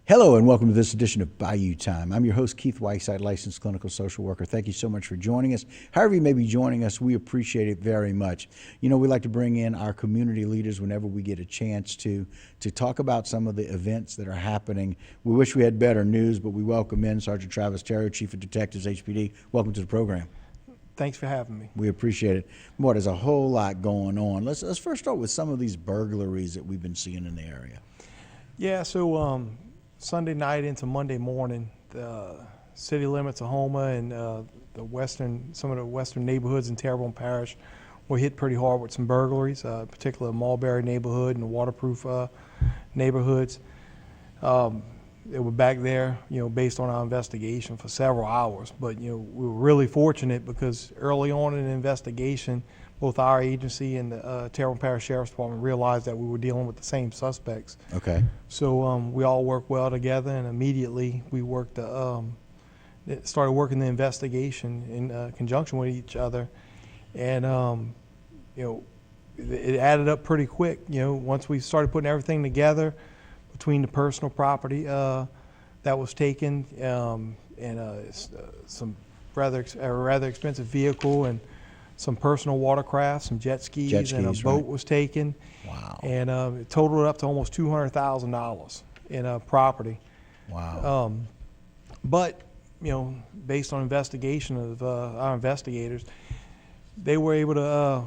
Hello and welcome to this edition of Bayou Time. I'm your host, Keith Whiteside, licensed clinical social worker. Thank you so much for joining us. However you may be joining us, we appreciate it very much. You know, we like to bring in our community leaders whenever we get a chance to talk about some of the events that are happening. We wish we had better news, but we welcome in Sergeant Travis Theriot, Chief of Detectives, HPD. Welcome to the program. Thanks for having me. We appreciate it. Boy, there's a whole lot going on. Let's first start with some of these burglaries that we've been seeing in the area. Yeah, so Sunday night into Monday morning, the city limits of Houma and some of the western neighborhoods in Theriot Parish were hit pretty hard with some burglaries, particularly the Mulberry neighborhood and the Waterproof neighborhoods. They were back there, based on our investigation for several hours. But, we were really fortunate because early on in the investigation, both our agency and the Theriot Parish Sheriff's Department realized that we were dealing with the same suspects. Okay. So we all worked well together, and immediately we started working the investigation in conjunction with each other. And, it added up pretty quick. Once we started putting everything together between the personal property that was taken and some rather expensive vehicle and some personal watercraft, some jet skis and a boat was taken. Wow. And it totaled up to almost $200,000 in property. Wow. But, based on investigation of our investigators, they were able to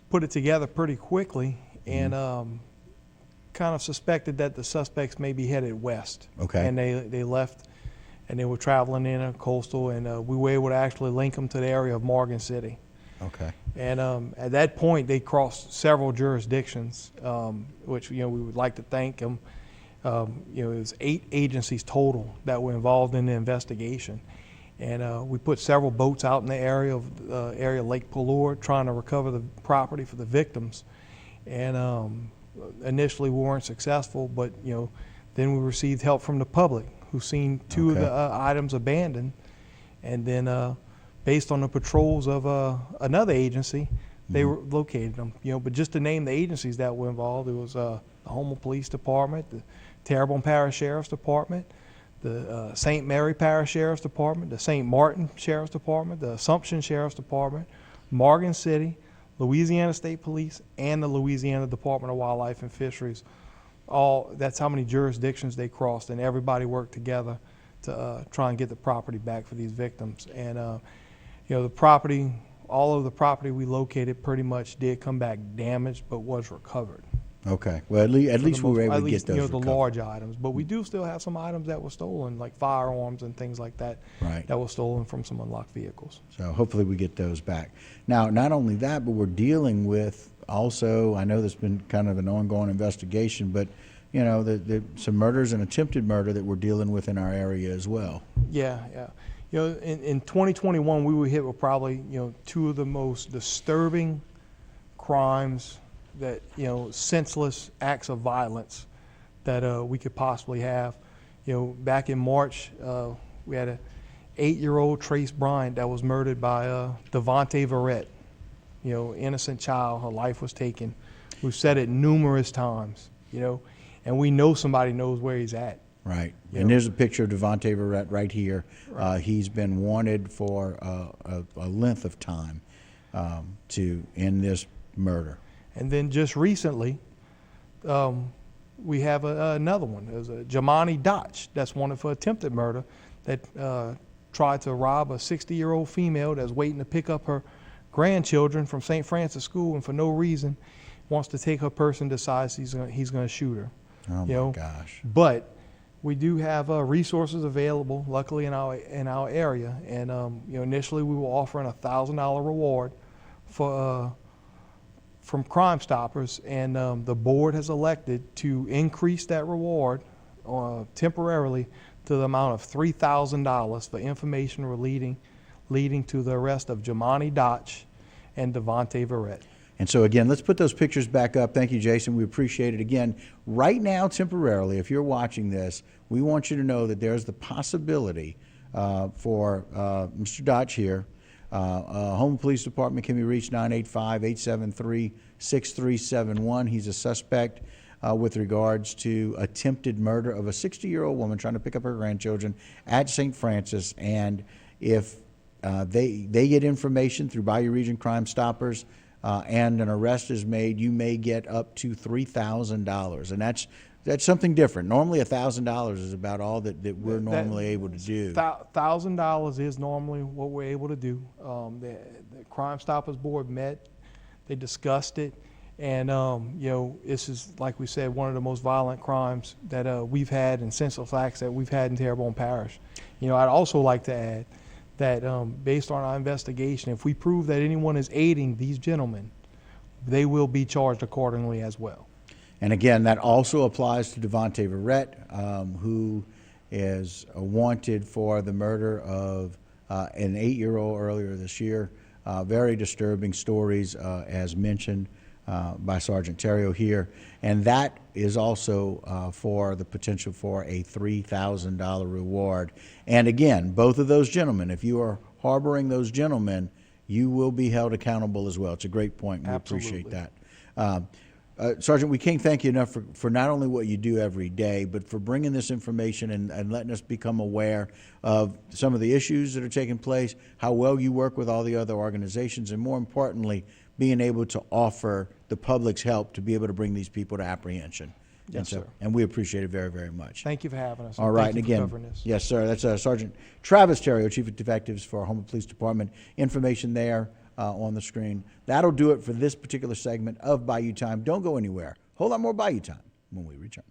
put it together pretty quickly and kind of suspected that the suspects may be headed west. Okay. And they left and they were traveling in a coastal, and we were able to actually link them to the area of Morgan City. Okay. And at that point, they crossed several jurisdictions, which we would like to thank them. It was 8 agencies total that were involved in the investigation, and we put several boats out in the area of Lake Palour trying to recover the property for the victims. And initially, we weren't successful, but then we received help from the public, who seen 2 of the items abandoned, and then. Based on the patrols of another agency, they located them. But just to name the agencies that were involved, it was the Houma Police Department, the Theriot Parish Sheriff's Department, the St. Mary Parish Sheriff's Department, the St. Martin Sheriff's Department, the Assumption Sheriff's Department, Morgan City, Louisiana State Police, and the Louisiana Department of Wildlife and Fisheries. That's how many jurisdictions they crossed, and everybody worked together to try and get the property back for these victims. And the property, all of the property we located pretty much did come back damaged, but was recovered. Okay. Well, at least we were able to get those the large items. But we do still have some items that were stolen, like firearms and things like that, that were stolen from some unlocked vehicles. So hopefully we get those back. Now, not only that, but we're dealing with also, I know there's been kind of an ongoing investigation, but some murders and attempted murder that we're dealing with in our area as well. Yeah. In 2021, we were hit with probably, 2 of the most disturbing crimes that, senseless acts of violence that we could possibly have. Back in March, we had an 8-year-old Trace Bryant that was murdered by Devontae Verrett, innocent child. Her life was taken. We've said it numerous times, and we know somebody knows where he's at. Right. And there's a picture of Devontae Verrett right here. Right. He's been wanted for a length of time to end this murder. And then just recently, we have another one. There's a Jamani Dotch that's wanted for attempted murder that tried to rob a 60-year-old female that's waiting to pick up her grandchildren from St. Francis School, and for no reason wants to take her purse and decides he's going to shoot her. Oh, my gosh. But we do have resources available, luckily in our area, and initially we were offering a $1,000 reward from Crimestoppers, and the board has elected to increase that reward temporarily to the amount of $3,000 for information leading to the arrest of Jamani Dotch and Devontae Verrett. And so again, let's put those pictures back up. Thank you, Jason. We appreciate it. Again, right now, temporarily, if you're watching this, we want you to know that there's the possibility for Mr. Dotch here. Houma Police Department can be reached 985-873-6371. He's a suspect with regards to attempted murder of a 60-year-old woman trying to pick up her grandchildren at St. Francis. And if they get information through Bayou Region Crimestoppers and an arrest is made, you may get up to $3,000. And that's something different. Normally $1,000 is about all that we're normally able to do. $1,000 is normally what we're able to do. The Crimestoppers board met, they discussed it, and this is, like we said, one of the most violent crimes that we've had and senseless acts that we've had in Terrebonne Parish. I'd also like to add that based on our investigation, if we prove that anyone is aiding these gentlemen, they will be charged accordingly as well. And again, that also applies to Devontae Verrett, who is wanted for the murder of an 8-year-old earlier this year. Very disturbing stories, as mentioned by Sergeant Theriot here. And that is also for the potential for a $3,000 reward. And again, both of those gentlemen, if you are harboring those gentlemen, you will be held accountable as well. It's a great point. We Absolutely. appreciate that. Sergeant, we can't thank you enough for not only what you do every day, but for bringing this information and letting us become aware of some of the issues that are taking place, how well you work with all the other organizations, and more importantly, being able to offer the public's help to be able to bring these people to apprehension. Yes, sir. And we appreciate it very, very much. Thank you for having us. All right, Thank and you for again, covering this. yes, sir. That's Sergeant Travis Theriot, Chief of Detectives for Houma Police Department. Information there on the screen. That'll do it for this particular segment of Bayou Time. Don't go anywhere. Whole lot more Bayou Time when we return.